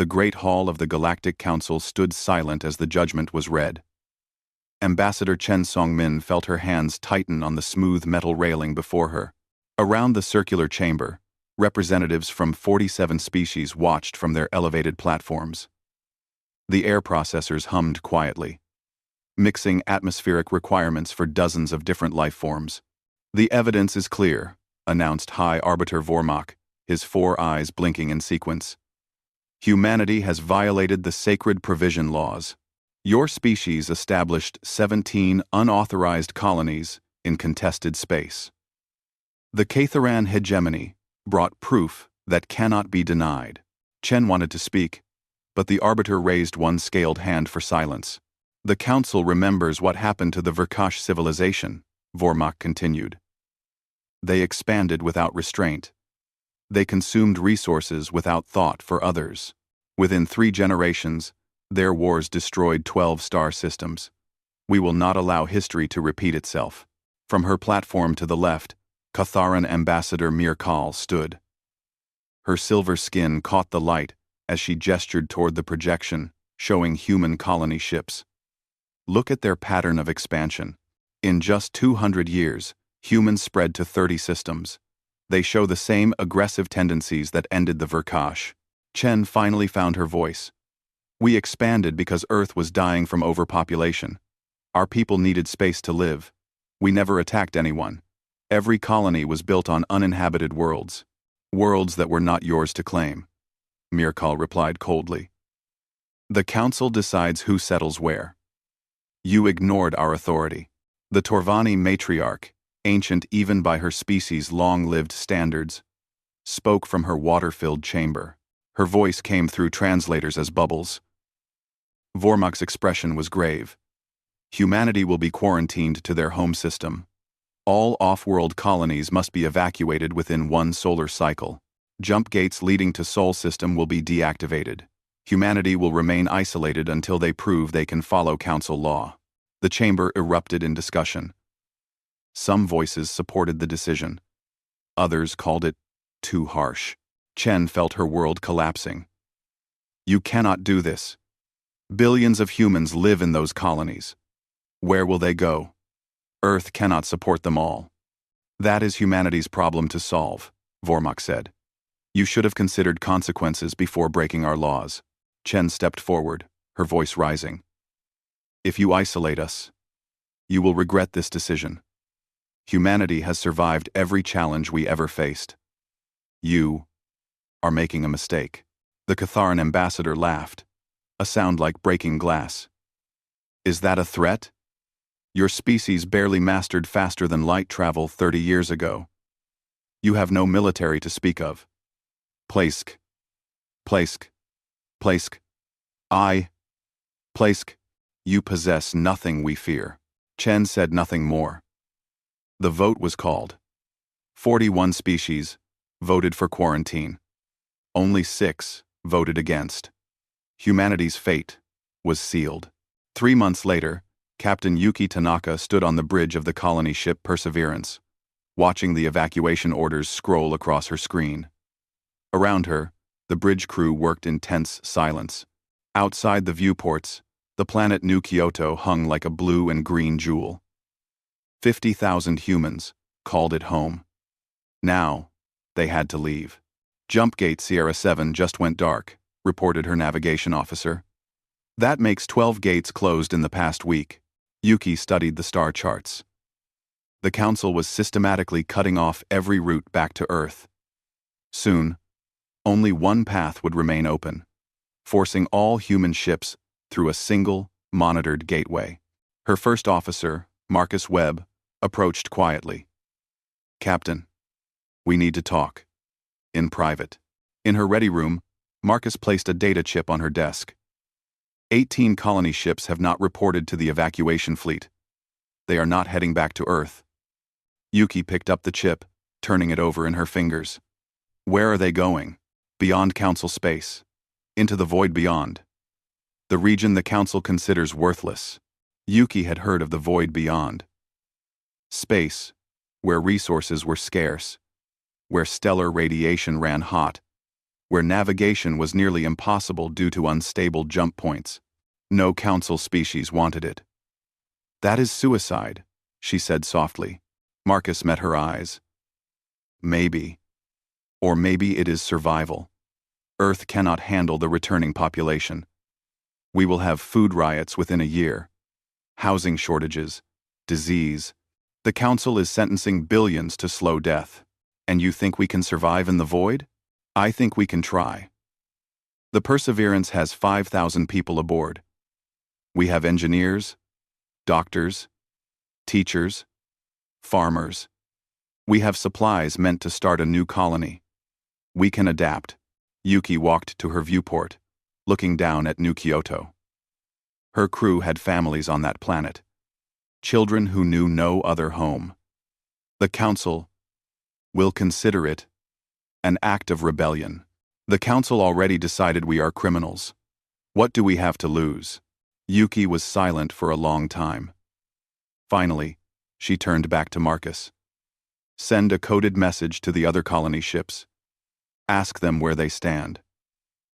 The great hall of the Galactic Council stood silent as the judgment was read. Ambassador Chen Songmin felt her hands tighten on the smooth metal railing before her. Around the circular chamber, representatives from 47 species watched from their elevated platforms. The air processors hummed quietly, mixing atmospheric requirements for dozens of different life forms. "The evidence is clear," announced High Arbiter Vormak, his 4 eyes blinking in sequence. "Humanity has violated the sacred provision laws. Your species established 17 unauthorized colonies in contested space. The Catharan hegemony brought proof that cannot be denied." Chen wanted to speak, but the Arbiter raised one scaled hand for silence. "The Council remembers what happened to the Verkash civilization," Vormak continued. "They expanded without restraint. They consumed resources without thought for others. Within 3 generations, their wars destroyed 12 star systems. We will not allow history to repeat itself." From her platform to the left, Catharan Ambassador Mirkal stood. Her silver skin caught the light as she gestured toward the projection, showing human colony ships. "Look at their pattern of expansion. In just 200 years, humans spread to 30 systems. They show the same aggressive tendencies that ended the Verkash." Chen finally found her voice. "We expanded because Earth was dying from overpopulation. Our people needed space to live. We never attacked anyone. Every colony was built on uninhabited worlds. Worlds that were not yours to claim." Mirkal replied coldly. "The Council decides who settles where. You ignored our authority. The Torvani matriarch, ancient even by her species' long-lived standards, spoke from her water-filled chamber. Her voice came through translators as bubbles. Vormak's expression was grave. Humanity will be quarantined to their home system. All off-world colonies must be evacuated within 1 solar cycle. Jump gates leading to Sol system will be deactivated. Humanity will remain isolated until they prove they can follow Council law." The chamber erupted in discussion. Some voices supported the decision. Others called it too harsh. Chen felt her world collapsing. "You cannot do this. Billions of humans live in those colonies. Where will they go? Earth cannot support them all." "That is humanity's problem to solve," Vormak said. "You should have considered consequences before breaking our laws." Chen stepped forward, her voice rising. "If you isolate us, you will regret this decision. Humanity has survived every challenge we ever faced. You are making a mistake." The Catharan ambassador laughed, a sound like breaking glass. "Is that a threat? Your species barely mastered faster than light travel 30 years ago. You have no military to speak of. Plaisk. Plaisk. Plaisk. Plaisk. You possess nothing we fear." Chen said nothing more. The vote was called. 41 species voted for quarantine. Only 6 voted against. Humanity's fate was sealed. 3 months later, Captain Yuki Tanaka stood on the bridge of the colony ship Perseverance, watching the evacuation orders scroll across her screen. Around her, the bridge crew worked in tense silence. Outside the viewports, the planet New Kyoto hung like a blue and green jewel. 50,000 humans called it home. Now, they had to leave. "Jumpgate Sierra 7 just went dark," reported her navigation officer. "That makes 12 gates closed in the past week." Yuki studied the star charts. The Council was systematically cutting off every route back to Earth. Soon, only one path would remain open, forcing all human ships through a single, monitored gateway. Her first officer, Marcus Webb, approached quietly. "Captain, we need to talk. In private." In her ready room, Marcus placed a data chip on her desk. 18 colony ships have not reported to the evacuation fleet. They are not heading back to Earth. Yuki picked up the chip, turning it over in her fingers. "Where are they going?" "Beyond Council space. Into the void beyond. The region the Council considers worthless." Yuki had heard of the void beyond. Space, where resources were scarce, where stellar radiation ran hot, where navigation was nearly impossible due to unstable jump points. No council species wanted it. "That is suicide," she said softly. Marcus met her eyes. "Maybe. Or maybe it is survival. Earth cannot handle the returning population. We will have food riots within a year. Housing shortages. Disease. The council is sentencing billions to slow death. And you think we can survive in the void? I think we can try. The Perseverance has 5,000 people aboard. We have engineers, doctors, teachers, farmers. We have supplies meant to start a new colony. We can adapt." Yuki walked to her viewport, looking down at New Kyoto. Her crew had families on that planet. Children who knew no other home. The council will consider it an act of rebellion. The council already decided we are criminals. What do we have to lose? Yuki was silent for a long time. Finally, she turned back to Marcus. "Send a coded message to the other colony ships. Ask them where they stand.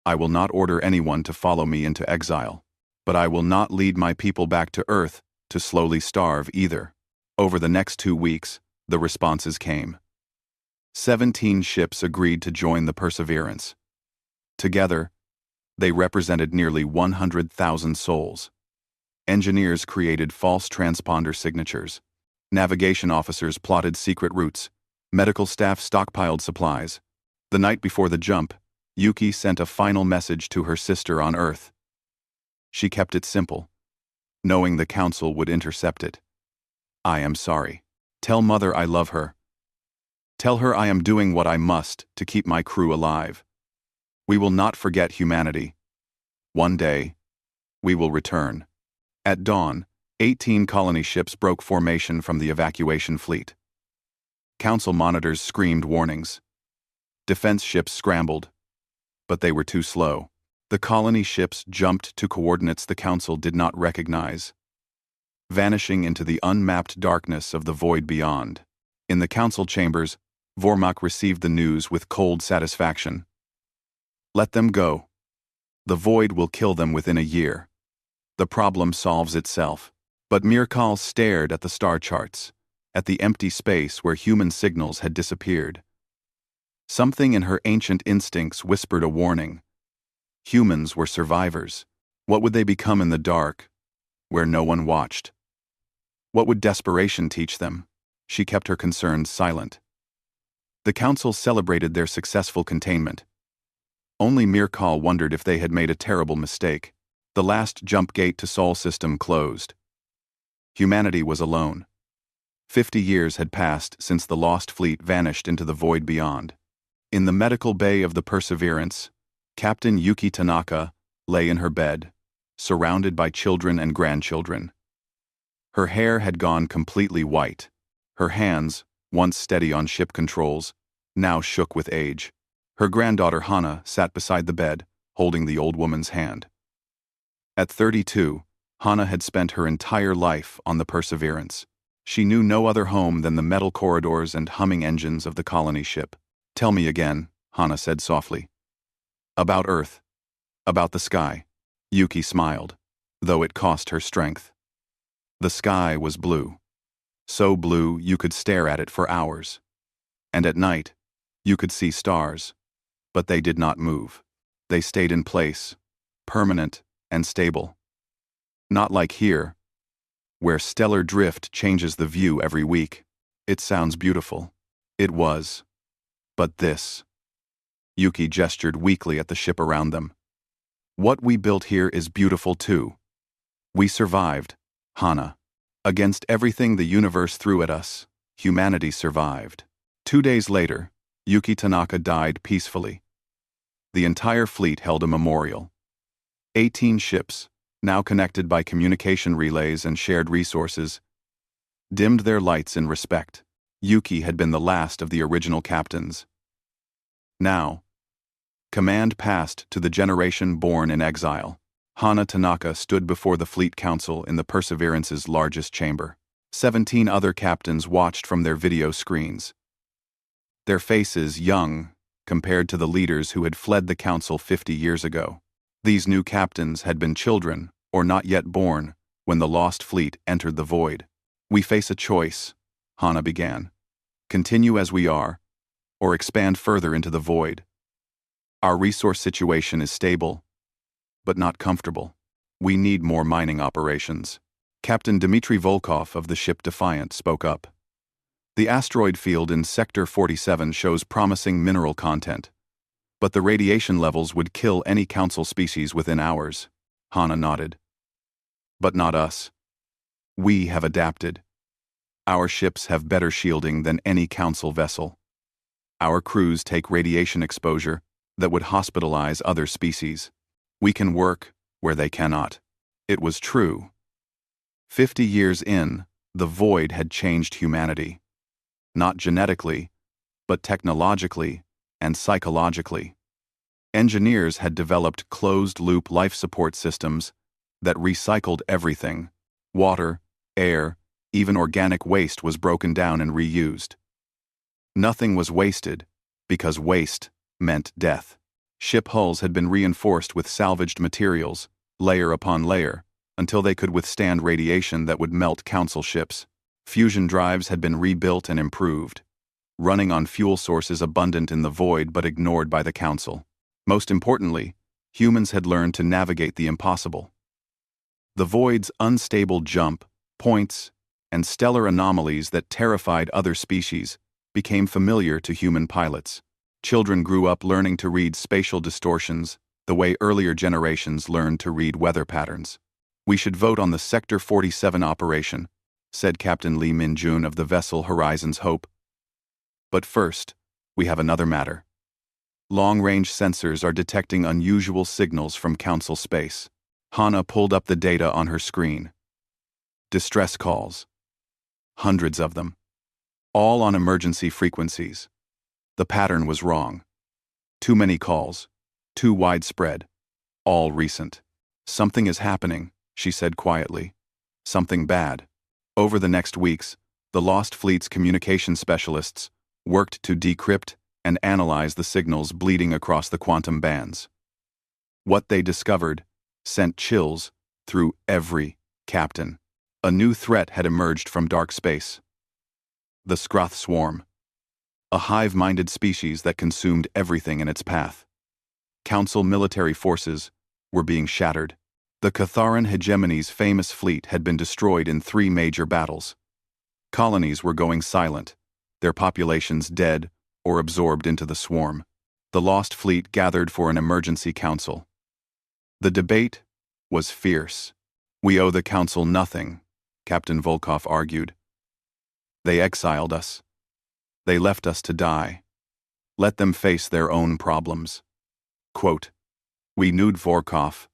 I will not order anyone to follow me into exile, but I will not lead my people back to Earth to slowly starve either." Over the next 2 weeks, the responses came. 17 ships agreed to join the Perseverance. Together, they represented nearly 100,000 souls. Engineers created false transponder signatures. Navigation officers plotted secret routes. Medical staff stockpiled supplies. The night before the jump, Yuki sent a final message to her sister on Earth. She kept it simple, knowing the council would intercept it. "I am sorry. Tell Mother I love her. Tell her I am doing what I must to keep my crew alive. We will not forget humanity. One day, we will return." At dawn, 18 colony ships broke formation from the evacuation fleet. Council monitors screamed warnings. Defense ships scrambled, but they were too slow. The colony ships jumped to coordinates the council did not recognize, vanishing into the unmapped darkness of the void beyond. In the council chambers, Vormak received the news with cold satisfaction. "Let them go. The void will kill them within a year. The problem solves itself." But Mirkal stared at the star charts, at the empty space where human signals had disappeared. Something in her ancient instincts whispered a warning. Humans were survivors. What would they become in the dark, where no one watched? What would desperation teach them? She kept her concerns silent. The council celebrated their successful containment. Only Mirkal wondered if they had made a terrible mistake. The last jump gate to Sol system closed. Humanity was alone. 50 years had passed since the lost fleet vanished into the void beyond. In the medical bay of the Perseverance, Captain Yuki Tanaka lay in her bed, surrounded by children and grandchildren. Her hair had gone completely white. Her hands, once steady on ship controls, now shook with age. Her granddaughter Hana sat beside the bed, holding the old woman's hand. At 32, Hana had spent her entire life on the Perseverance. She knew no other home than the metal corridors and humming engines of the colony ship. "Tell me again," Hana said softly. "About Earth. About the sky." Yuki smiled, though it cost her strength. The sky was blue. So blue you could stare at it for hours. And at night, you could see stars. But they did not move. They stayed in place, permanent and stable. Not like here, where stellar drift changes the view every week. It sounds beautiful. It was. But this. Yuki gestured weakly at the ship around them. What we built here is beautiful too. We survived, Hana. Against everything the universe threw at us, humanity survived. 2 days later, Yuki Tanaka died peacefully. The entire fleet held a memorial. 18 ships, now connected by communication relays and shared resources, dimmed their lights in respect. Yuki had been the last of the original captains. Now, command passed to the generation born in exile. Hana Tanaka stood before the Fleet Council in the Perseverance's largest chamber. 17 other captains watched from their video screens. Their faces young compared to the leaders who had fled the council 50 years ago. These new captains had been children, or not yet born, when the lost fleet entered the void. "We face a choice," Hana began. "Continue as we are, or expand further into the void. Our resource situation is stable, but not comfortable. We need more mining operations." Captain Dmitry Volkov of the ship Defiant spoke up. "The asteroid field in Sector 47 shows promising mineral content, but the radiation levels would kill any council species within hours." Hana nodded. "But not us. We have adapted. Our ships have better shielding than any council vessel. Our crews take radiation exposure that would hospitalize other species. We can work where they cannot." It was true. 50 years in, the void had changed humanity. Not genetically, but technologically and psychologically. Engineers had developed closed-loop life support systems that recycled everything. Water, air, even organic waste was broken down and reused. Nothing was wasted, because waste meant death. Ship hulls had been reinforced with salvaged materials, layer upon layer, until they could withstand radiation that would melt council ships. Fusion drives had been rebuilt and improved, running on fuel sources abundant in the void but ignored by the council. Most importantly, humans had learned to navigate the impossible. The void's unstable jump, points, and stellar anomalies that terrified other species became familiar to human pilots. Children grew up learning to read spatial distortions the way earlier generations learned to read weather patterns. "We should vote on the Sector 47 operation," said Captain Lee Min-jun of the vessel Horizon's Hope. "But first, we have another matter. Long-range sensors are detecting unusual signals from council space." Hana pulled up the data on her screen. Distress calls. Hundreds of them. All on emergency frequencies. The pattern was wrong. Too many calls. Too widespread. All recent. "Something is happening," she said quietly. "Something bad." Over the next weeks, the Lost Fleet's communication specialists worked to decrypt and analyze the signals bleeding across the quantum bands. What they discovered sent chills through every captain. A new threat had emerged from dark space. The Skroth Swarm. A hive-minded species that consumed everything in its path. Council military forces were being shattered. The Catharan hegemony's famous fleet had been destroyed in 3 major battles. Colonies were going silent, their populations dead or absorbed into the swarm. The Lost Fleet gathered for an emergency council. The debate was fierce. "We owe the council nothing," Captain Volkov argued. "They exiled us. They left us to die. Let them face their own problems." Quote, "We need Volkov."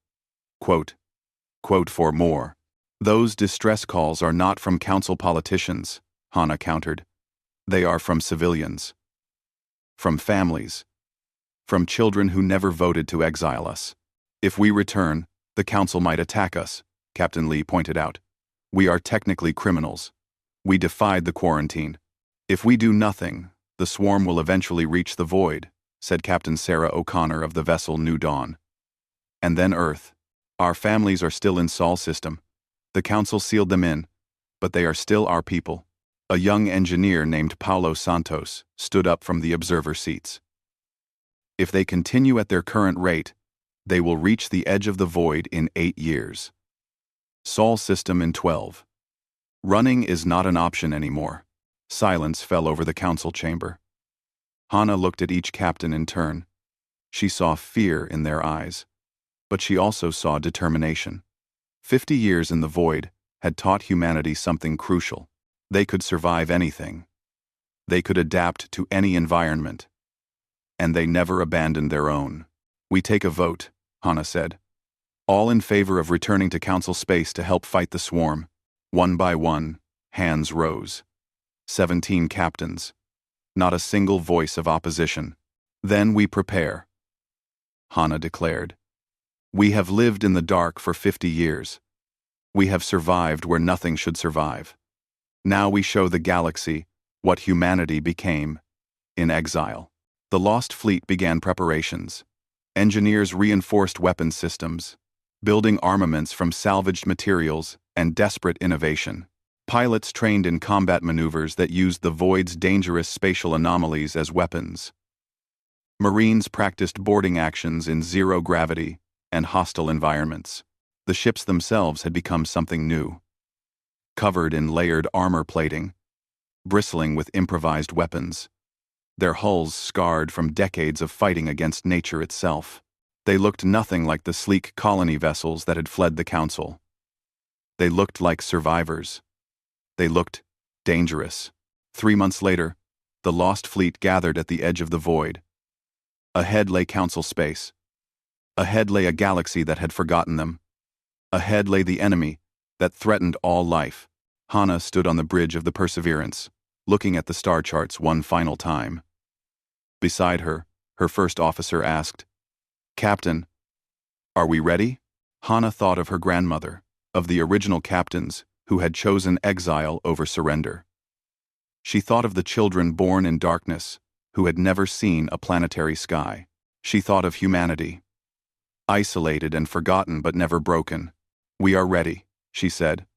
Quote for more. "Those distress calls are not from council politicians," Hana countered. "They are from civilians. From families. From children who never voted to exile us. If we return, the council might attack us," Captain Lee pointed out. "We are technically criminals. We defied the quarantine. If we do nothing, the swarm will eventually reach the void," said Captain Sarah O'Connor of the vessel New Dawn. "And then Earth. Our families are still in Sol system. The council sealed them in, but they are still our people." A young engineer named Paulo Santos stood up from the observer seats. "If they continue at their current rate, they will reach the edge of the void in 8 years. Sol system in 12. Running is not an option anymore." Silence fell over the council chamber. Hana looked at each captain in turn. She saw fear in their eyes, but she also saw determination. 50 years in the void had taught humanity something crucial. They could survive anything. They could adapt to any environment. And they never abandoned their own. "We take a vote," Hana said. "All in favor of returning to council space to help fight the swarm." One by one, hands rose. 17 captains. Not a single voice of opposition. "Then we prepare," Hana declared. "We have lived in the dark for 50 years. We have survived where nothing should survive. Now we show the galaxy what humanity became in exile." The Lost Fleet began preparations. Engineers reinforced weapons systems, building armaments from salvaged materials and desperate innovation. Pilots trained in combat maneuvers that used the void's dangerous spatial anomalies as weapons. Marines practiced boarding actions in zero gravity and hostile environments. The ships themselves had become something new. Covered in layered armor plating, bristling with improvised weapons, their hulls scarred from decades of fighting against nature itself. They looked nothing like the sleek colony vessels that had fled the Council. They looked like survivors. They looked dangerous. 3 months later, the Lost Fleet gathered at the edge of the void. Ahead lay Council space. Ahead lay a galaxy that had forgotten them. Ahead lay the enemy that threatened all life. Hana stood on the bridge of the Perseverance, looking at the star charts one final time. Beside her, her first officer asked, "Captain, are we ready?" Hana thought of her grandmother, of the original captains who had chosen exile over surrender. She thought of the children born in darkness who had never seen a planetary sky. She thought of humanity, isolated and forgotten but never broken. "We are ready," she said.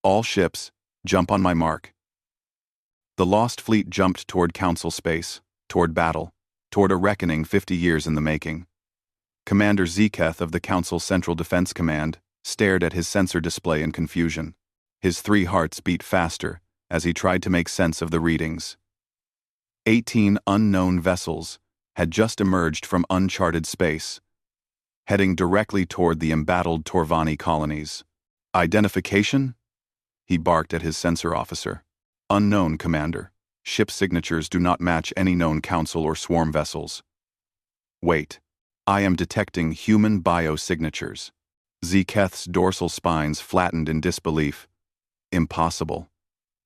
"All ships, jump on my mark." The Lost Fleet jumped toward Council space, toward battle, toward a reckoning 50 years in the making. Commander Zeketh of the Council Central Defense Command stared at his sensor display in confusion. His 3 hearts beat faster as he tried to make sense of the readings. 18 unknown vessels had just emerged from uncharted space, heading directly toward the embattled Torvani colonies. "Identification?" he barked at his sensor officer. "Unknown, Commander. Ship signatures do not match any known Council or Swarm vessels." "Wait. I am detecting human biosignatures." Zeketh's dorsal spines flattened in disbelief. "Impossible.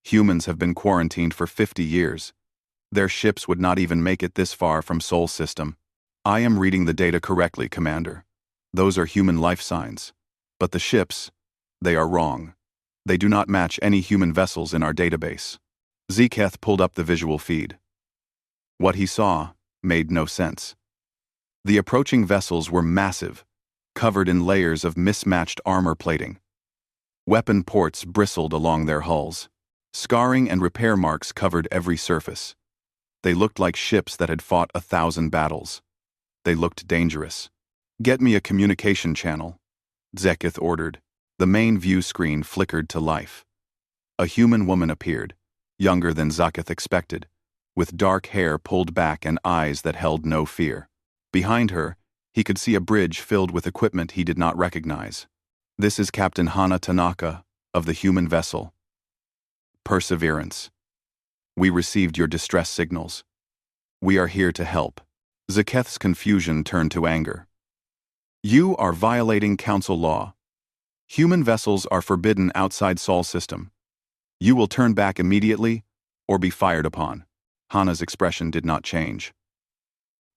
Humans have been quarantined for 50 years. Their ships would not even make it this far from Sol System." "I am reading the data correctly, Commander. Those are human life signs. But the ships, they are wrong. They do not match any human vessels in our database." Zeketh pulled up the visual feed. What he saw made no sense. The approaching vessels were massive, covered in layers of mismatched armor plating. Weapon ports bristled along their hulls. Scarring and repair marks covered every surface. They looked like ships that had fought 1,000 battles. They looked dangerous. "Get me a communication channel," Zeketh ordered. The main view screen flickered to life. A human woman appeared, younger than Zeketh expected, with dark hair pulled back and eyes that held no fear. Behind her, he could see a bridge filled with equipment he did not recognize. "This is Captain Hana Tanaka of the human vessel Perseverance. We received your distress signals. We are here to help." Zeketh's confusion turned to anger. "You are violating Council law. Human vessels are forbidden outside Sol System. You will turn back immediately or be fired upon." Hana's expression did not change.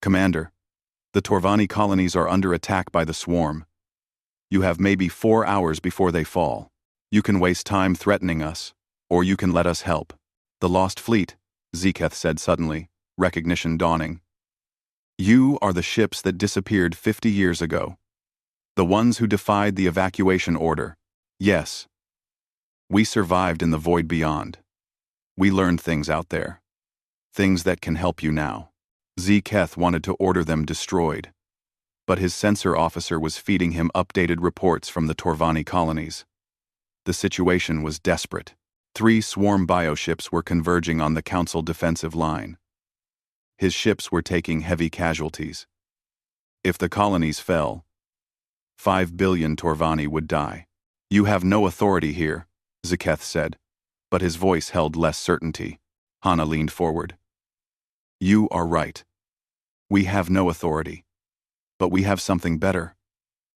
"Commander, the Torvani colonies are under attack by the Swarm. You have maybe 4 hours before they fall. You can waste time threatening us, or you can let us help." "The Lost Fleet," Zeketh said suddenly, recognition dawning. "You are the ships that disappeared 50 years ago. The ones who defied the evacuation order. Yes. We survived in the void beyond. We learned things out there. Things that can help you now." Zeketh wanted to order them destroyed, but his sensor officer was feeding him updated reports from the Torvani colonies. The situation was desperate. 3 swarm bioships were converging on the Council defensive line. His ships were taking heavy casualties. If the colonies fell, 5 billion Torvani would die. "You have no authority here," Zeketh said, but his voice held less certainty. Hana leaned forward. "You are right. We have no authority. But we have something better.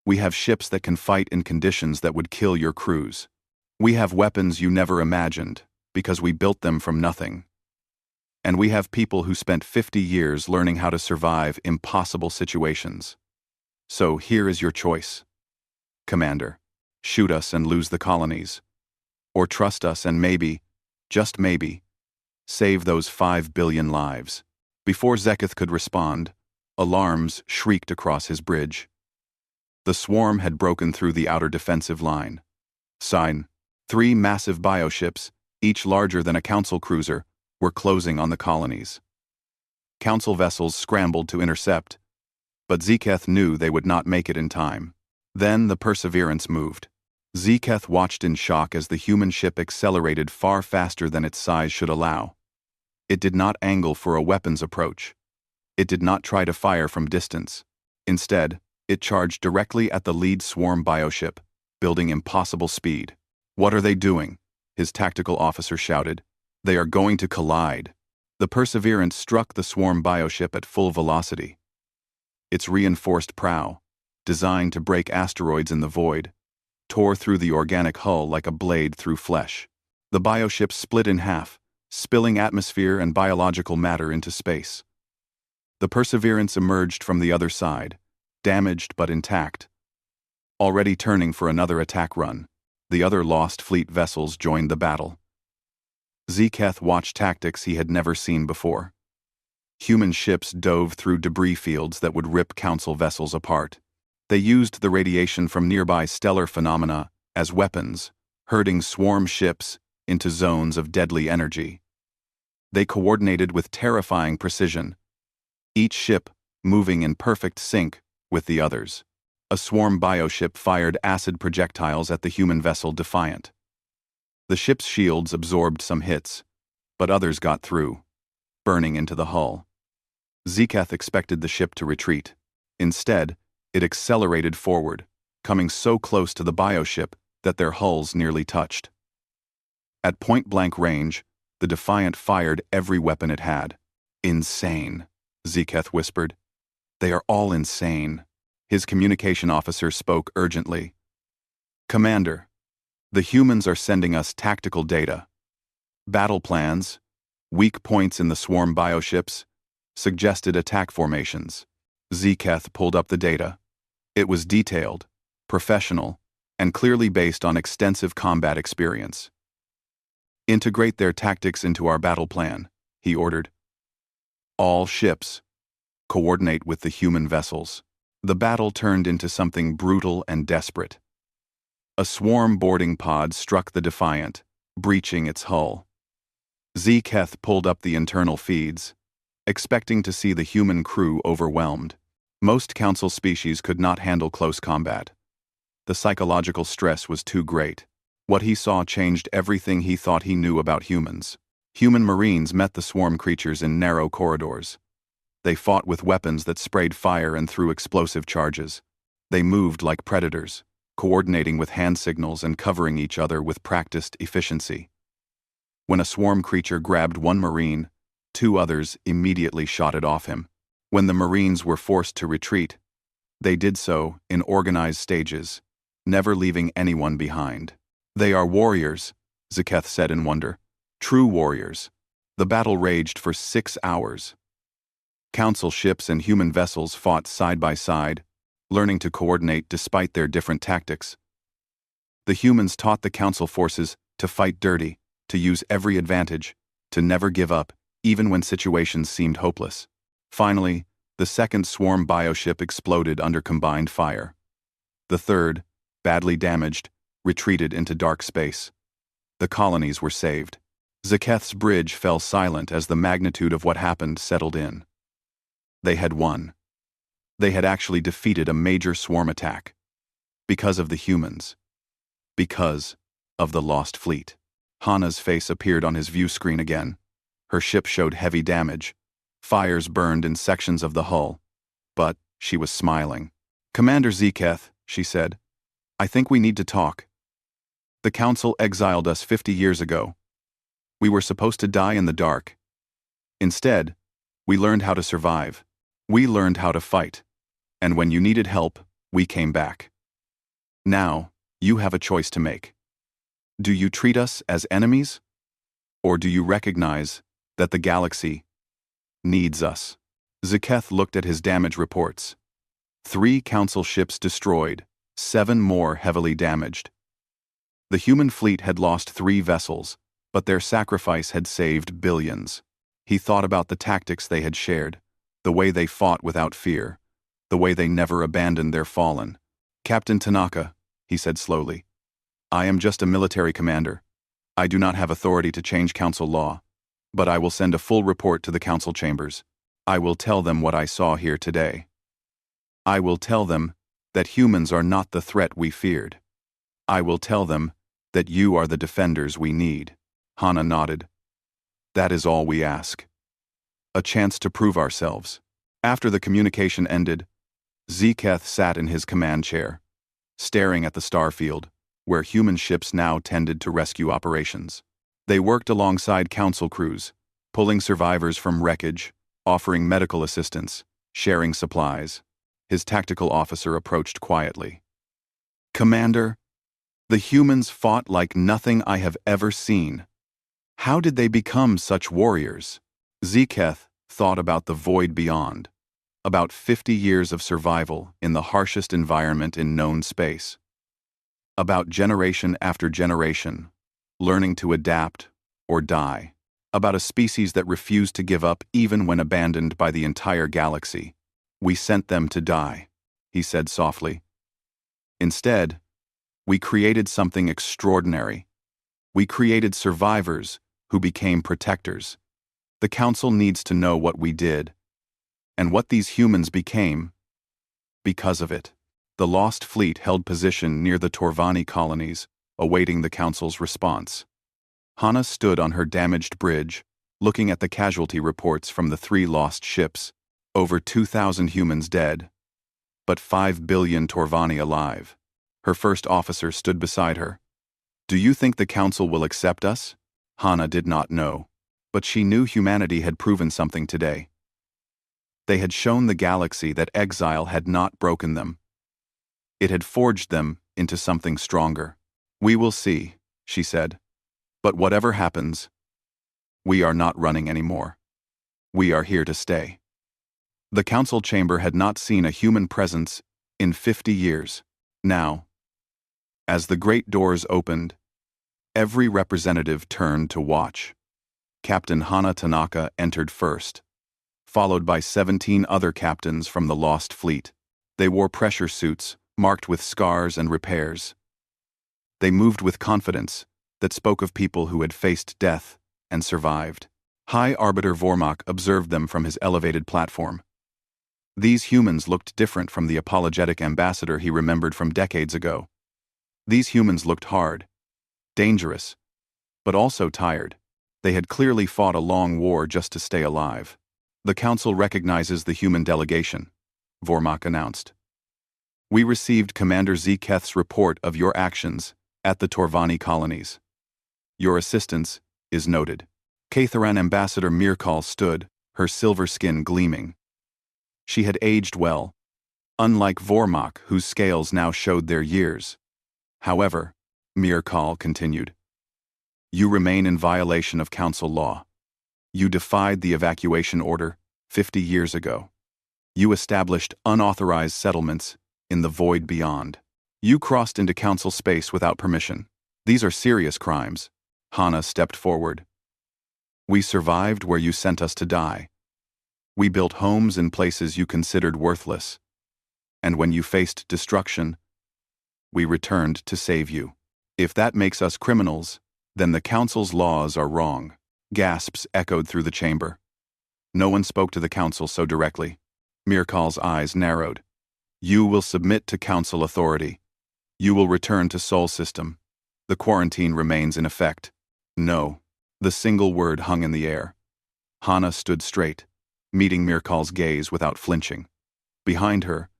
We have ships that can fight in conditions that would kill your crews. We have weapons you never imagined, because we built them from nothing. And we have people who spent 50 years learning how to survive impossible situations. So here is your choice. Commander, shoot us and lose the colonies. Or trust us and maybe, just maybe, save those 5 billion lives." Before Zeketh could respond, alarms shrieked across his bridge. The swarm had broken through the outer defensive line. Sign: 3 massive bioships, each larger than a council cruiser, were closing on the colonies. Council vessels scrambled to intercept, but Zeketh knew they would not make it in time. Then the Perseverance moved. Zeketh watched in shock as the human ship accelerated far faster than its size should allow. It did not angle for a weapons approach. It did not try to fire from distance. Instead, it charged directly at the lead swarm bioship, building impossible speed. "What are they doing?" his tactical officer shouted. "They are going to collide." The Perseverance struck the swarm bioship at full velocity. Its reinforced prow, designed to break asteroids in the void, tore through the organic hull like a blade through flesh. The bioship split in half, spilling atmosphere and biological matter into space. The Perseverance emerged from the other side, damaged but intact. Already turning for another attack run, the other Lost Fleet vessels joined the battle. Zeketh watched tactics he had never seen before. Human ships dove through debris fields that would rip Council vessels apart. They used the radiation from nearby stellar phenomena as weapons, herding swarm ships into zones of deadly energy. They coordinated with terrifying precision, each ship moving in perfect sync with the others. A swarm bioship fired acid projectiles at the human vessel Defiant. The ship's shields absorbed some hits, but others got through, burning into the hull. Zeketh expected the ship to retreat. Instead, it accelerated forward, coming so close to the bioship that their hulls nearly touched. At point-blank range, the Defiant fired every weapon it had. "Insane," Zeketh whispered. "They are all insane." His communication officer spoke urgently. "Commander, the humans are sending us tactical data. Battle plans, weak points in the swarm bioships, suggested attack formations." Zeketh pulled up the data. It was detailed, professional, and clearly based on extensive combat experience. "Integrate their tactics into our battle plan," he ordered. "All ships, coordinate with the human vessels." The battle turned into something brutal and desperate. A swarm boarding pod struck the Defiant, breaching its hull. Zeketh pulled up the internal feeds, expecting to see the human crew overwhelmed. Most Council species could not handle close combat. The psychological stress was too great. What he saw changed everything he thought he knew about humans. Human Marines met the swarm creatures in narrow corridors. They fought with weapons that sprayed fire and threw explosive charges. They moved like predators, coordinating with hand signals and covering each other with practiced efficiency. When a swarm creature grabbed one Marine, 2 others immediately shot it off him. When the Marines were forced to retreat, they did so in organized stages, never leaving anyone behind. "They are warriors," Zeketh said in wonder. "True warriors." The battle raged for 6 hours. Council ships and human vessels fought side by side, learning to coordinate despite their different tactics. The humans taught the Council forces to fight dirty, to use every advantage, to never give up, even when situations seemed hopeless. Finally, the second swarm bioship exploded under combined fire. The third, badly damaged, retreated into dark space. The colonies were saved. Zeketh's bridge fell silent as the magnitude of what happened settled in. They had won. They had actually defeated a major swarm attack. Because of the humans. Because of the Lost Fleet. Hana's face appeared on his view screen again. Her ship showed heavy damage. Fires burned in sections of the hull. But she was smiling. "Commander Zeketh," she said, "I think we need to talk. The Council exiled us 50 years ago. We were supposed to die in the dark. Instead, we learned how to survive. We learned how to fight. And when you needed help, we came back. Now, you have a choice to make. Do you treat us as enemies? Or do you recognize that the galaxy needs us?" Zeketh looked at his damage reports. 3 Council ships destroyed, 7 more heavily damaged. The human fleet had lost 3 vessels, but their sacrifice had saved billions. He thought about the tactics they had shared, the way they fought without fear, the way they never abandoned their fallen. "Captain Tanaka," he said slowly, "I am just a military commander. I do not have authority to change council law, but I will send a full report to the council chambers. I will tell them what I saw here today. I will tell them that humans are not the threat we feared. I will tell them that you are the defenders we need." Hana nodded. "That is all we ask. A chance to prove ourselves." After the communication ended, Zeketh sat in his command chair, staring at the starfield, where human ships now tended to rescue operations. They worked alongside council crews, pulling survivors from wreckage, offering medical assistance, sharing supplies. His tactical officer approached quietly. "Commander, the humans fought like nothing I have ever seen. How did they become such warriors?" Zeketh thought about the void beyond, about 50 years of survival in the harshest environment in known space, about generation after generation, learning to adapt or die, about a species that refused to give up even when abandoned by the entire galaxy. "We sent them to die," he said softly. "Instead, we created something extraordinary. We created survivors who became protectors. The Council needs to know what we did, and what these humans became because of it." The Lost Fleet held position near the Torvani colonies, awaiting the Council's response. Hana stood on her damaged bridge, looking at the casualty reports from the 3 lost ships. Over 2,000 humans dead, but 5 billion Torvani alive. Her first officer stood beside her. "Do you think the Council will accept us?" Hana did not know, but she knew humanity had proven something today. They had shown the galaxy that exile had not broken them. It had forged them into something stronger. "We will see," she said. "But whatever happens, we are not running anymore. We are here to stay." The council chamber had not seen a human presence in 50 years. Now, as the great doors opened, every representative turned to watch. Captain Hana Tanaka entered first, followed by 17 other captains from the Lost Fleet. They wore pressure suits, marked with scars and repairs. They moved with confidence that spoke of people who had faced death and survived. High Arbiter Vormak observed them from his elevated platform. These humans looked different from the apologetic ambassador he remembered from decades ago. These humans looked hard, dangerous, but also tired. They had clearly fought a long war just to stay alive. "The Council recognizes the human delegation," Vormak announced. "We received Commander Zeketh's report of your actions at the Torvani colonies. Your assistance is noted." Katharan Ambassador Mirkal stood, her silver skin gleaming. She had aged well, unlike Vormak, whose scales now showed their years. "However," Mirkal continued, "you remain in violation of council law. You defied the evacuation order 50 years ago. You established unauthorized settlements in the void beyond. You crossed into council space without permission. These are serious crimes." Hana stepped forward. "We survived where you sent us to die. We built homes in places you considered worthless. And when you faced destruction, we returned to save you. If that makes us criminals, then the Council's laws are wrong." Gasps echoed through the chamber. No one spoke to the Council so directly. Mirkal's eyes narrowed. "You will submit to Council authority. You will return to Sol System. The quarantine remains in effect." "No." The single word hung in the air. Hana stood straight, meeting Mirkal's gaze without flinching. Behind her,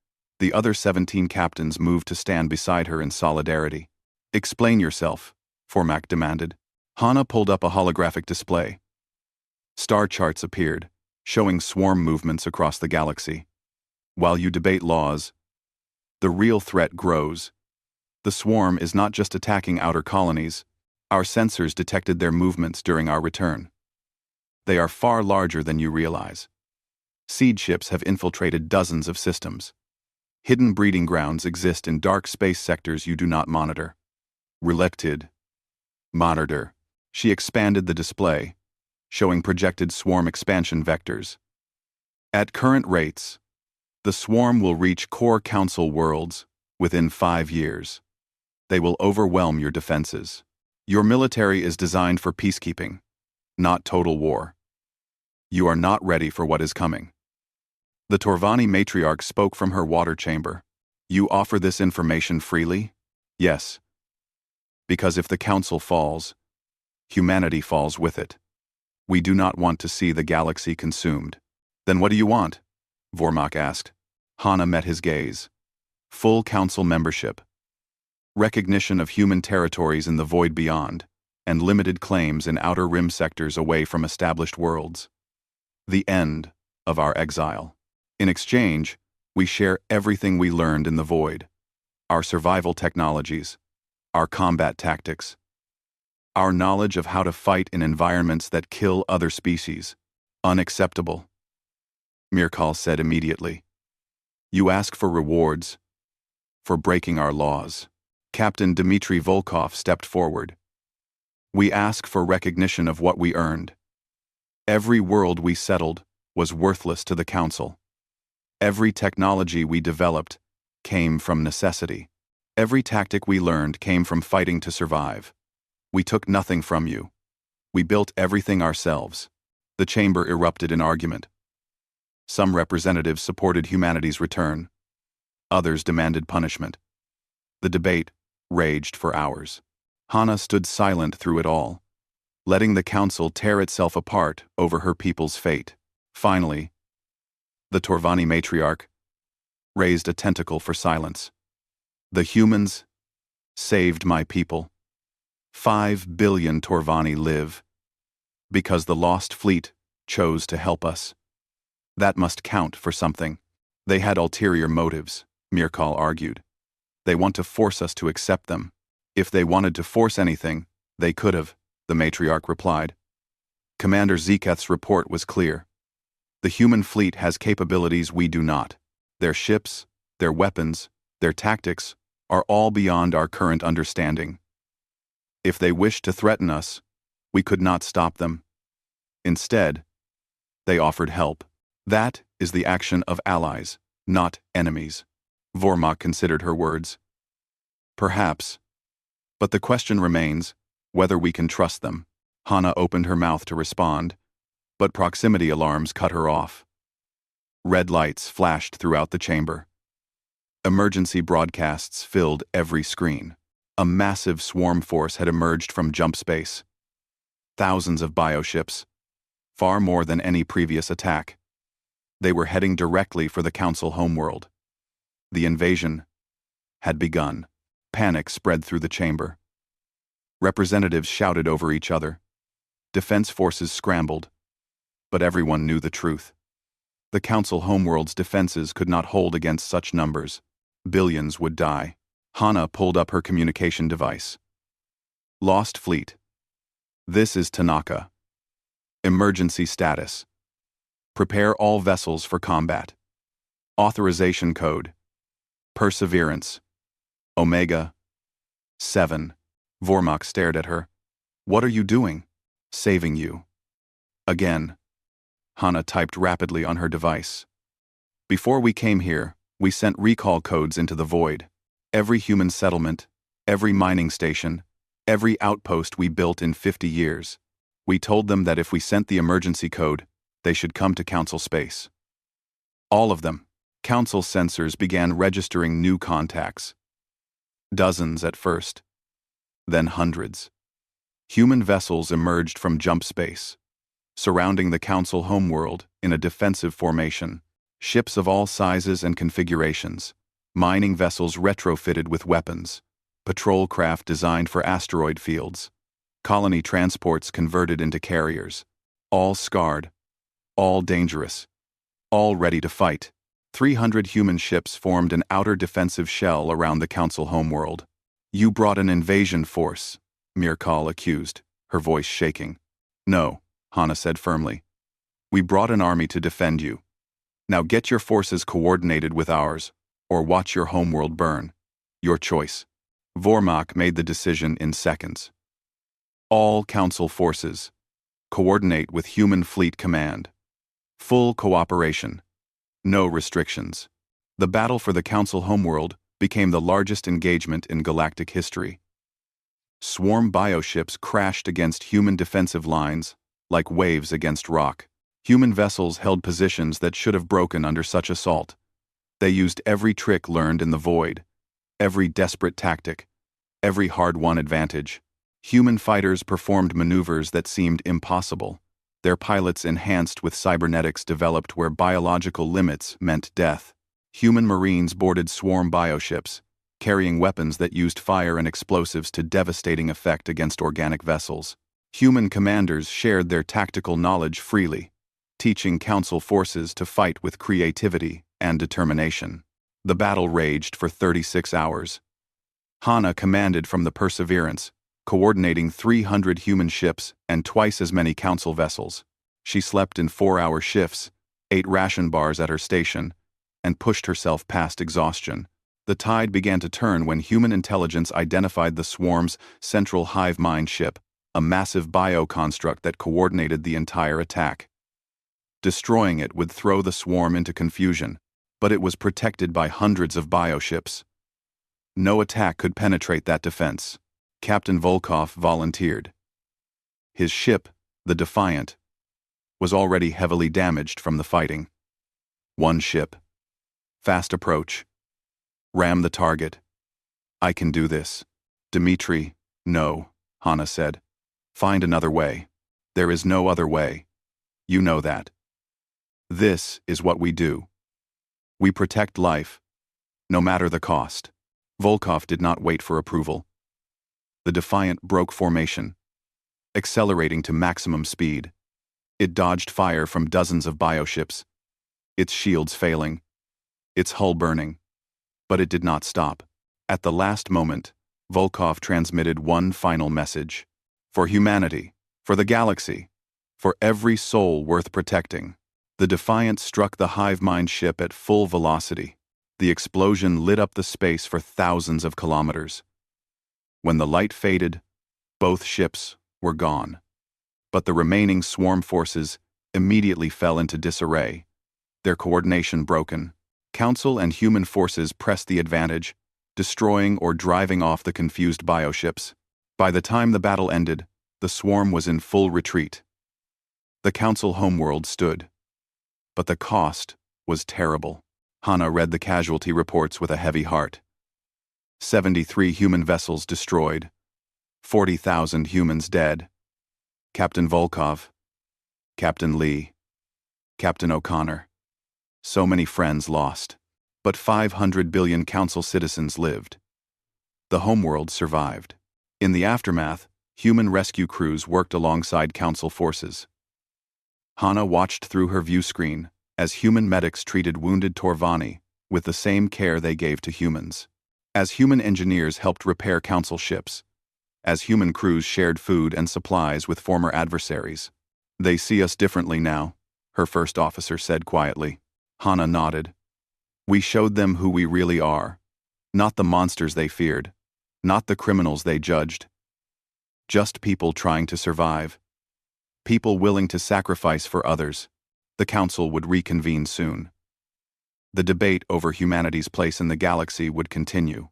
the other 17 captains moved to stand beside her in solidarity. "Explain yourself," Vormak demanded. Hana pulled up a holographic display. Star charts appeared, showing swarm movements across the galaxy. "While you debate laws, the real threat grows. The swarm is not just attacking outer colonies. Our sensors detected their movements during our return. They are far larger than you realize. Seed ships have infiltrated dozens of systems. Hidden breeding grounds exist in dark space sectors you do not monitor." "Relected. Monitor." She expanded the display, showing projected swarm expansion vectors. At current rates, the swarm will reach core council worlds within 5 years. They will overwhelm your defenses. Your military is designed for peacekeeping, not total war. You are not ready for what is coming. The Torvani matriarch spoke from her water chamber. You offer this information freely? Yes. Because if the council falls, humanity falls with it. We do not want to see the galaxy consumed. Then what do you want? Vormak asked. Hana met his gaze. Full council membership, recognition of human territories in the void beyond, and limited claims in outer rim sectors away from established worlds. The end of our exile. In exchange, we share everything we learned in the void. Our survival technologies, our combat tactics, our knowledge of how to fight in environments that kill other species. Unacceptable, Mirkal said immediately. You ask for rewards for breaking our laws. Captain Dmitry Volkov stepped forward. We ask for recognition of what we earned. Every world we settled was worthless to the Council. Every technology we developed came from necessity. Every tactic we learned came from fighting to survive. We took nothing from you. We built everything ourselves. The chamber erupted in argument. Some representatives supported humanity's return. Others demanded punishment. The debate raged for hours. Hana stood silent through it all, letting the council tear itself apart over her people's fate. Finally, the Torvani matriarch raised a tentacle for silence. The humans saved my people. 5 billion Torvani live because the lost fleet chose to help us. That must count for something. They had ulterior motives, Mirkal argued. They want to force us to accept them. If they wanted to force anything, they could have, the matriarch replied. Commander Zeketh's report was clear. The human fleet has capabilities we do not. Their ships, their weapons, their tactics are all beyond our current understanding. If they wished to threaten us, we could not stop them. Instead, they offered help. That is the action of allies, not enemies. Vormak considered her words. Perhaps. But the question remains whether we can trust them. Hana opened her mouth to respond, but proximity alarms cut her off. Red lights flashed throughout the chamber. Emergency broadcasts filled every screen. A massive swarm force had emerged from jump space. Thousands of bioships, far more than any previous attack. They were heading directly for the Council homeworld. The invasion had begun. Panic spread through the chamber. Representatives shouted over each other. Defense forces scrambled. But everyone knew the truth. The Council homeworld's defenses could not hold against such numbers. Billions would die. Hana pulled up her communication device. Lost fleet. This is Tanaka. Emergency status. Prepare all vessels for combat. Authorization code. Perseverance. Omega. 7. Vormak stared at her. What are you doing? Saving you. Again. Hana typed rapidly on her device. Before we came here, we sent recall codes into the void. Every human settlement, every mining station, every outpost we built in 50 years. We told them that if we sent the emergency code, they should come to Council space. All of them. Council sensors began registering new contacts. Dozens at first, then hundreds. Human vessels emerged from jump space, surrounding the Council homeworld in a defensive formation. Ships of all sizes and configurations, mining vessels retrofitted with weapons, patrol craft designed for asteroid fields, colony transports converted into carriers, all scarred, all dangerous, all ready to fight. 300 human ships formed an outer defensive shell around the Council homeworld. You brought an invasion force, Mirkal accused, her voice shaking. No, Hana said firmly. We brought an army to defend you. Now get your forces coordinated with ours, or watch your homeworld burn. Your choice. Vormak made the decision in seconds. All Council forces. Coordinate with Human Fleet Command. Full cooperation. No restrictions. The battle for the Council homeworld became the largest engagement in galactic history. Swarm bioships crashed against human defensive lines, like waves against rock. Human vessels held positions that should have broken under such assault. They used every trick learned in the void, every desperate tactic, every hard-won advantage. Human fighters performed maneuvers that seemed impossible, their pilots enhanced with cybernetics developed where biological limits meant death. Human marines boarded swarm bioships, carrying weapons that used fire and explosives to devastating effect against organic vessels. Human commanders shared their tactical knowledge freely, teaching Council forces to fight with creativity and determination. The battle raged for 36 hours. Hana commanded from the Perseverance, coordinating 300 human ships and twice as many Council vessels. She slept in 4-hour shifts, ate ration bars at her station, and pushed herself past exhaustion. The tide began to turn when human intelligence identified the swarm's central hive mind ship, a massive bioconstruct that coordinated the entire attack. Destroying it would throw the swarm into confusion, but it was protected by hundreds of bioships. No attack could penetrate that defense. Captain Volkov volunteered. His ship, the Defiant, was already heavily damaged from the fighting. One ship. Fast approach. Ram the target. I can do this. Dmitri, no, Hana said. Find another way. There is no other way. You know that. This is what we do. We protect life, no matter the cost. Volkov did not wait for approval. The Defiant broke formation, accelerating to maximum speed. It dodged fire from dozens of bioships, its shields failing, its hull burning. But it did not stop. At the last moment, Volkov transmitted one final message. For humanity, for the galaxy, for every soul worth protecting. The Defiant struck the hive mind ship at full velocity. The explosion lit up the space for thousands of kilometers. When the light faded, both ships were gone. But the remaining swarm forces immediately fell into disarray, their coordination broken. Council and human forces pressed the advantage, destroying or driving off the confused bioships. By the time the battle ended, the swarm was in full retreat. The Council homeworld stood. But the cost was terrible. Hana read the casualty reports with a heavy heart. 73 human vessels destroyed, 40,000 humans dead. Captain Volkov, Captain Lee, Captain O'Connor. So many friends lost. But 500 billion Council citizens lived. The homeworld survived. In the aftermath, human rescue crews worked alongside Council forces. Hana watched through her view screen as human medics treated wounded Torvani with the same care they gave to humans. As human engineers helped repair Council ships. As human crews shared food and supplies with former adversaries. They see us differently now, her first officer said quietly. Hana nodded. We showed them who we really are. Not the monsters they feared. Not the criminals they judged. Just people trying to survive. People willing to sacrifice for others. The Council would reconvene soon. The debate over humanity's place in the galaxy would continue.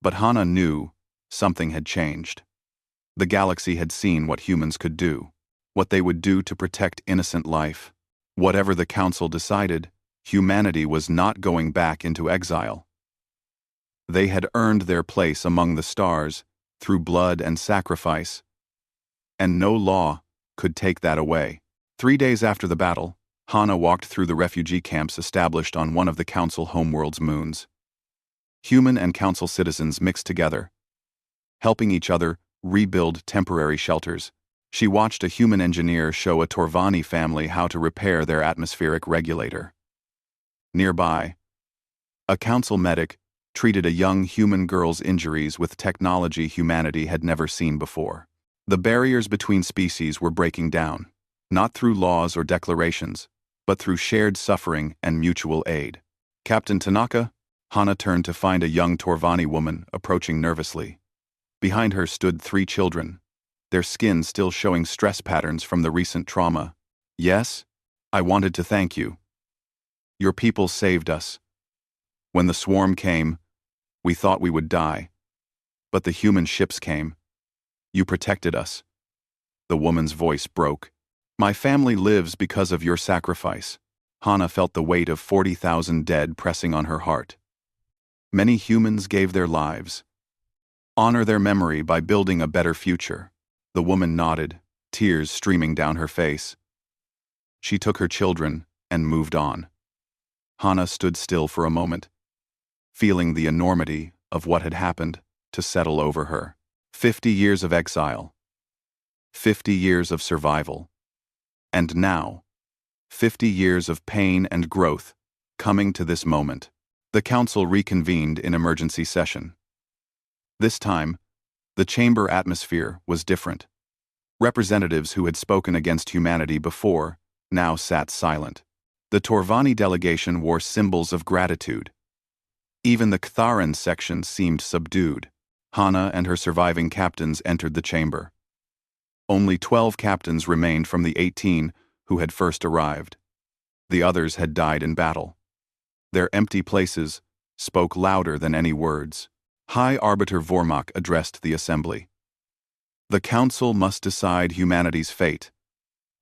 But Hana knew something had changed. The galaxy had seen what humans could do, what they would do to protect innocent life. Whatever the Council decided, humanity was not going back into exile. They had earned their place among the stars through blood and sacrifice, and no law could take that away. 3 days after the battle, Hana walked through the refugee camps established on one of the Council homeworld's moons. Human and Council citizens mixed together, helping each other rebuild temporary shelters. She watched a human engineer show a Torvani family how to repair their atmospheric regulator. Nearby, a Council medic treated a young human girl's injuries with technology humanity had never seen before. The barriers between species were breaking down, not through laws or declarations, but through shared suffering and mutual aid. Captain Tanaka, Hana turned to find a young Torvani woman approaching nervously. Behind her stood 3 children, their skin still showing stress patterns from the recent trauma. Yes, I wanted to thank you. Your people saved us. When the swarm came, we thought we would die. But the human ships came. You protected us. The woman's voice broke. My family lives because of your sacrifice. Hana felt the weight of 40,000 dead pressing on her heart. Many humans gave their lives. Honor their memory by building a better future. The woman nodded, tears streaming down her face. She took her children and moved on. Hana stood still for a moment, feeling the enormity of what had happened to settle over her. 50 years of exile. 50 years of survival. And now, 50 years of pain and growth coming to this moment. The council reconvened in emergency session. This time, the chamber atmosphere was different. Representatives who had spoken against humanity before now sat silent. The Torvani delegation wore symbols of gratitude. Even the Ktharan section seemed subdued. Hana and her surviving captains entered the chamber. Only 12 captains remained from the 18 who had first arrived. The others had died in battle. Their empty places spoke louder than any words. High Arbiter Vormak addressed the assembly. The council must decide humanity's fate.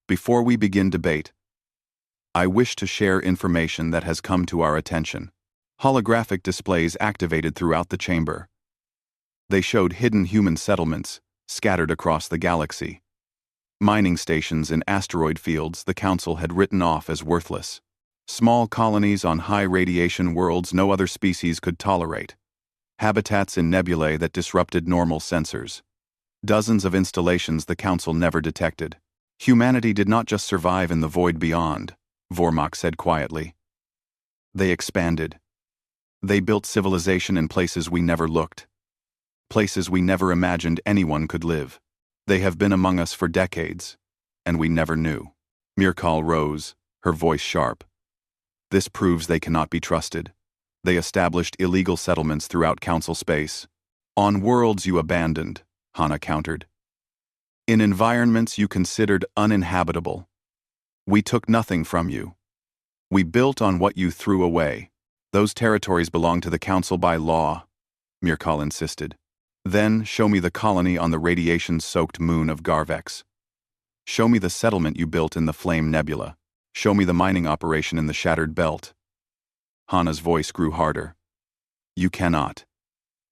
Before we begin debate, I wish to share information that has come to our attention. Holographic displays activated throughout the chamber. They showed hidden human settlements scattered across the galaxy. Mining stations in asteroid fields the council had written off as worthless. Small colonies on high-radiation worlds no other species could tolerate. Habitats in nebulae that disrupted normal sensors. Dozens of installations the council never detected. Humanity did not just survive in the void beyond, Vormak said quietly. They expanded. They built civilization in places we never looked. Places we never imagined anyone could live. They have been among us for decades, and we never knew. Mirkal rose, her voice sharp. This proves they cannot be trusted. They established illegal settlements throughout council space. On worlds you abandoned, Hana countered. In environments you considered uninhabitable. We took nothing from you. We built on what you threw away. Those territories belong to the council by law, Mirkal insisted. Then show me the colony on the radiation-soaked moon of Garvex. Show me the settlement you built in the Flame Nebula. Show me the mining operation in the Shattered Belt. Hana's voice grew harder. You cannot.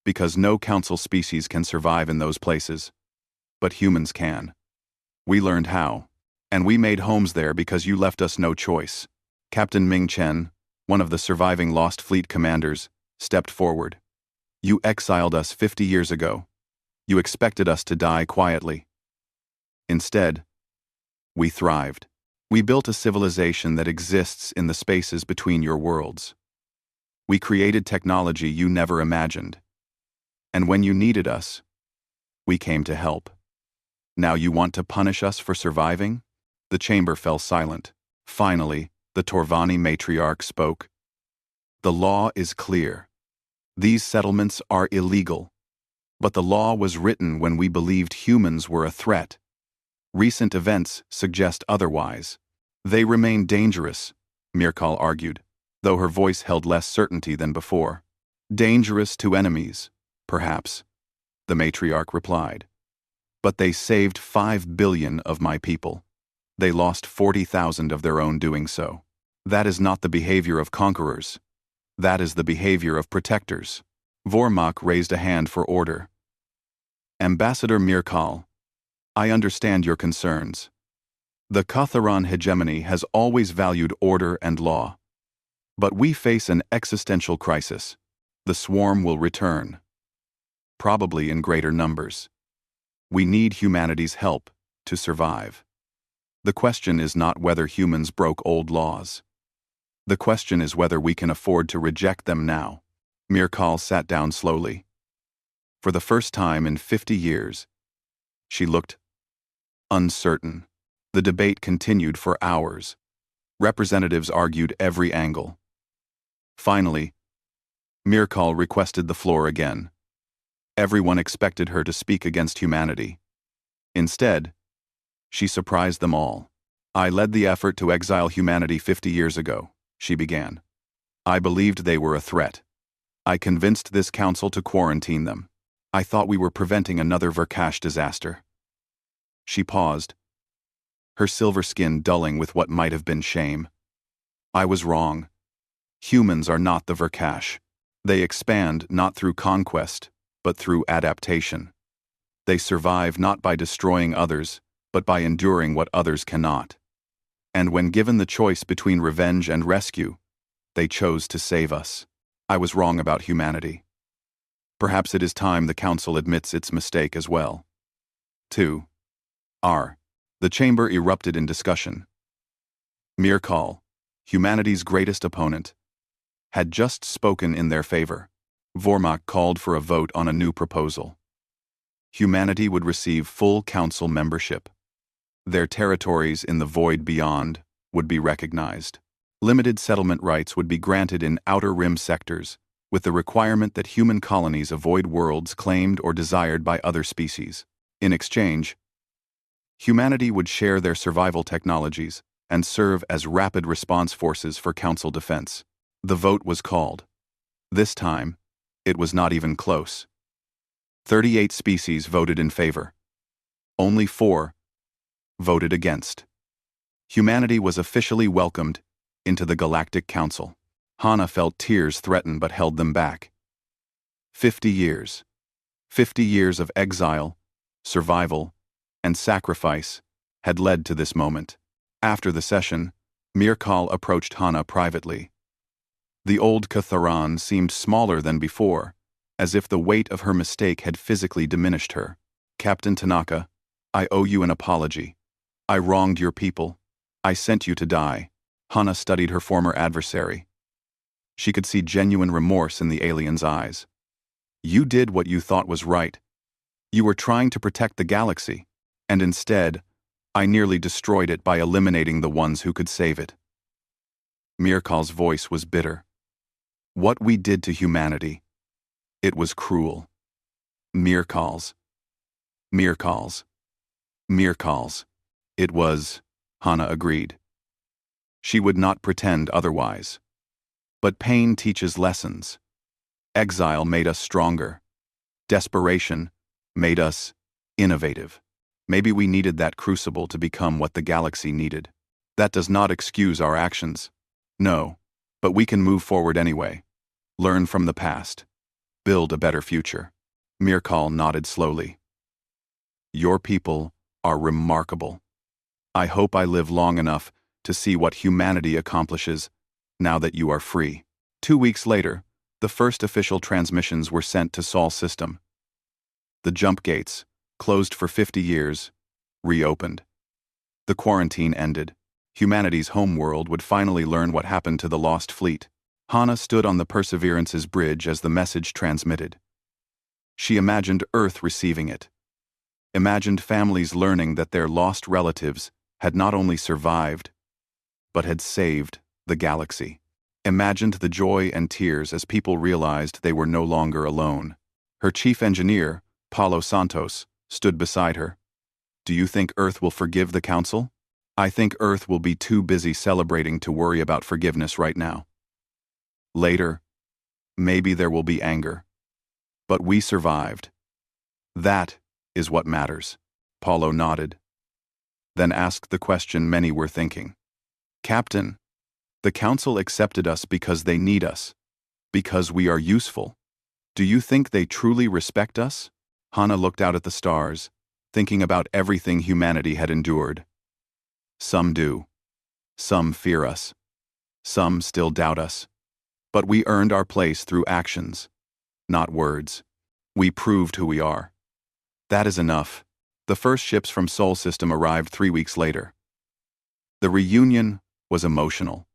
Because no council species can survive in those places. But humans can. We learned how. And we made homes there because you left us no choice. Captain Ming Chen, one of the surviving Lost Fleet commanders, stepped forward. You exiled us 50 years ago. You expected us to die quietly. Instead, we thrived. We built a civilization that exists in the spaces between your worlds. We created technology you never imagined. And when you needed us, we came to help. Now you want to punish us for surviving? The chamber fell silent. Finally, the Torvani matriarch spoke. The law is clear. These settlements are illegal. But the law was written when we believed humans were a threat. Recent events suggest otherwise. They remain dangerous, Mirkal argued, though her voice held less certainty than before. Dangerous to enemies, perhaps, the matriarch replied. But they saved 5 billion of my people. They lost 40,000 of their own doing so. That is not the behavior of conquerors. That is the behavior of protectors. Vormak raised a hand for order. Ambassador Mirkal, I understand your concerns. The Ktharan hegemony has always valued order and law. But we face an existential crisis. The swarm will return. Probably in greater numbers. We need humanity's help to survive. The question is not whether humans broke old laws. The question is whether we can afford to reject them now. Mirkal sat down slowly. For the first time in 50 years, she looked uncertain. The debate continued for hours. Representatives argued every angle. Finally, Mirkal requested the floor again. Everyone expected her to speak against humanity. Instead, she surprised them all. "I led the effort to exile humanity 50 years ago," she began. "I believed they were a threat. I convinced this council to quarantine them. I thought we were preventing another Verkash disaster." She paused, her silver skin dulling with what might have been shame. "I was wrong. Humans are not the Verkash. They expand not through conquest, but through adaptation. They survive not by destroying others, but by enduring what others cannot. And when given the choice between revenge and rescue, they chose to save us. I was wrong about humanity. Perhaps it is time the Council admits its mistake as well." 2. R. The chamber erupted in discussion. Mirkal, humanity's greatest opponent, had just spoken in their favor. Vormak called for a vote on a new proposal. Humanity would receive full council membership. Their territories in the void beyond would be recognized. Limited settlement rights would be granted in outer rim sectors, with the requirement that human colonies avoid worlds claimed or desired by other species. In exchange, humanity would share their survival technologies and serve as rapid response forces for council defense. The vote was called. This time, it was not even close. 38 species voted in favor. Only 4 voted against. Humanity was officially welcomed into the Galactic Council. Hana felt tears threaten but held them back. 50 years. 50 years of exile, survival, and sacrifice had led to this moment. After the session, Mirkal approached Hana privately. The old Katharan seemed smaller than before, as if the weight of her mistake had physically diminished her. "Captain Tanaka, I owe you an apology. I wronged your people. I sent you to die." Hana studied her former adversary. She could see genuine remorse in the alien's eyes. "You did what you thought was right. You were trying to protect the galaxy, and instead, I nearly destroyed it by eliminating the ones who could save it." Mirkal's voice was bitter. "What we did to humanity, it was cruel." Mirkal's. It was, Hana agreed. She would not pretend otherwise. But pain teaches lessons. Exile made us stronger. Desperation made us innovative. Maybe we needed that crucible to become what the galaxy needed. That does not excuse our actions. No, but we can move forward anyway. Learn from the past. Build a better future. Mirkal nodded slowly. "Your people are remarkable. I hope I live long enough to see what humanity accomplishes now that you are free." 2 weeks later, the first official transmissions were sent to Sol system. The jump gates, closed for 50 years, reopened. The quarantine ended. Humanity's homeworld would finally learn what happened to the lost fleet. Hana stood on the Perseverance's bridge as the message transmitted. She imagined Earth receiving it. Imagined families learning that their lost relatives had not only survived, but had saved the galaxy. Imagined the joy and tears as people realized they were no longer alone. Her chief engineer, Paulo Santos, stood beside her. "Do you think Earth will forgive the Council?" "I think Earth will be too busy celebrating to worry about forgiveness right now. Later, maybe there will be anger. But we survived. That is what matters." Paulo nodded, then asked the question many were thinking. "Captain, the Council accepted us because they need us, because we are useful. Do you think they truly respect us?" Hana looked out at the stars, thinking about everything humanity had endured. Some do. Some fear us. Some still doubt us. But we earned our place through actions, not words. We proved who we are. That is enough. The first ships from Sol System arrived 3 weeks later. The reunion was emotional.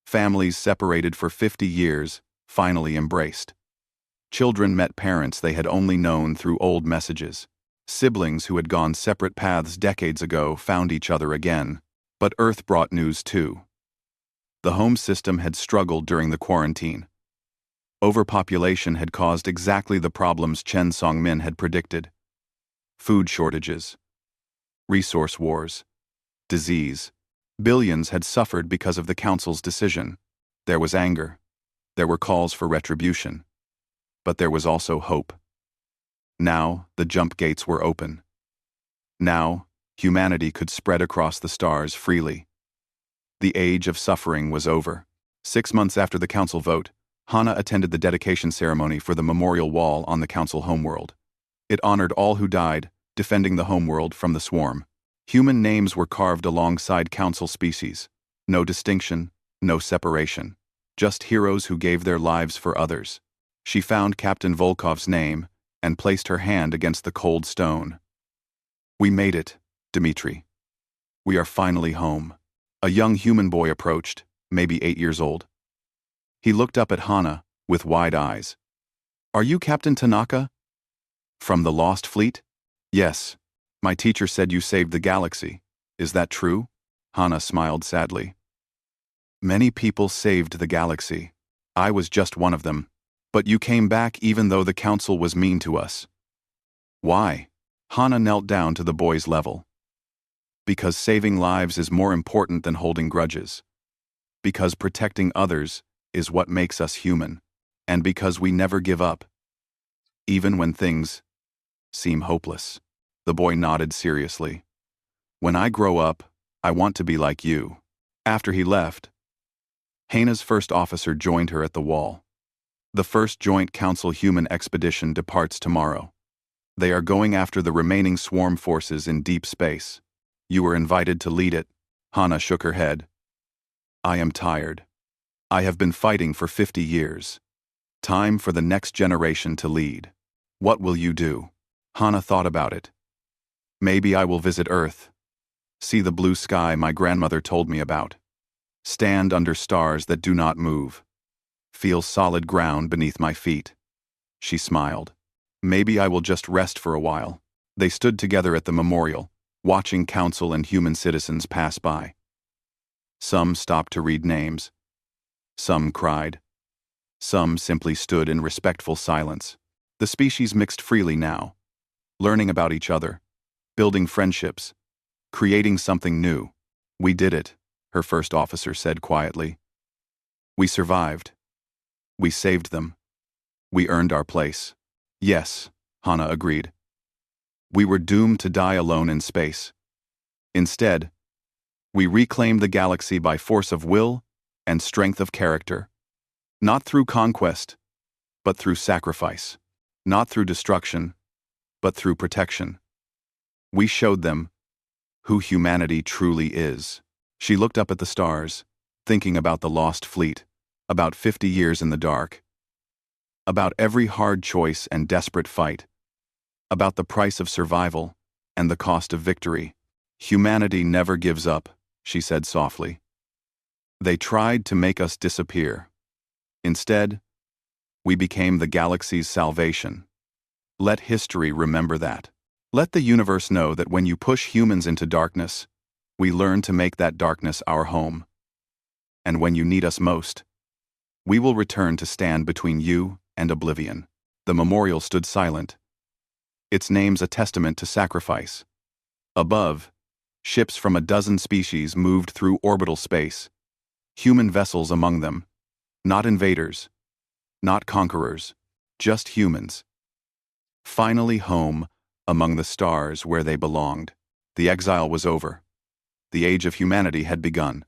Families separated for 50 years finally embraced. Children met parents they had only known through old messages. Siblings who had gone separate paths decades ago found each other again. But Earth brought news too. The home system had struggled during the quarantine. Overpopulation had caused exactly the problems Chen Songmin had predicted. Food shortages, Resource wars. Disease. Billions had suffered because of the Council's decision. There was anger. There were calls for retribution. But there was also hope. Now, the jump gates were open. Now, humanity could spread across the stars freely. The age of suffering was over. 6 months after the Council vote, Hana attended the dedication ceremony for the memorial wall on the Council homeworld. It honored all who died, defending the homeworld from the swarm. Human names were carved alongside Council species. No distinction, no separation. Just heroes who gave their lives for others. She found Captain Volkov's name and placed her hand against the cold stone. "We made it, Dmitri. We are finally home." A young human boy approached, maybe 8 years old. He looked up at Hana with wide eyes. "Are you Captain Tanaka? From the Lost Fleet?" "Yes. My teacher said you saved the galaxy. Is that true?" Hana smiled sadly. "Many people saved the galaxy. I was just one of them. But you came back even though the Council was mean to us." "Why?" Hana knelt down to the boy's level. "Because saving lives is more important than holding grudges. Because protecting others is what makes us human. And because we never give up. Even when things seem hopeless." The boy nodded seriously. "When I grow up, I want to be like you." After he left, Hana's first officer joined her at the wall. "The first Joint Council human expedition departs tomorrow. They are going after the remaining swarm forces in deep space. You were invited to lead it." Hana shook her head. "I am tired. I have been fighting for 50 years. Time for the next generation to lead. What will you do?" Hana thought about it. "Maybe I will visit Earth. See the blue sky my grandmother told me about. Stand under stars that do not move. Feel solid ground beneath my feet." She smiled. "Maybe I will just rest for a while." They stood together at the memorial, watching Council and human citizens pass by. Some stopped to read names. Some cried. Some simply stood in respectful silence. The species mixed freely now, learning about each other, building friendships, creating something new. "We did it," her first officer said quietly. "We survived. We saved them. We earned our place." "Yes," Hana agreed. "We were doomed to die alone in space. Instead, we reclaimed the galaxy by force of will and strength of character. Not through conquest, but through sacrifice. Not through destruction, but through protection. We showed them who humanity truly is." She looked up at the stars, thinking about the lost fleet, about 50 years in the dark, about every hard choice and desperate fight, about the price of survival and the cost of victory. "Humanity never gives up," she said softly. "They tried to make us disappear. Instead, we became the galaxy's salvation. Let history remember that. Let the universe know that when you push humans into darkness, we learn to make that darkness our home. And when you need us most, we will return to stand between you and oblivion." The memorial stood silent, its names a testament to sacrifice. Above, ships from a dozen species moved through orbital space, human vessels among them, not invaders, not conquerors, just humans. Finally home, among the stars where they belonged. The exile was over. The age of humanity had begun.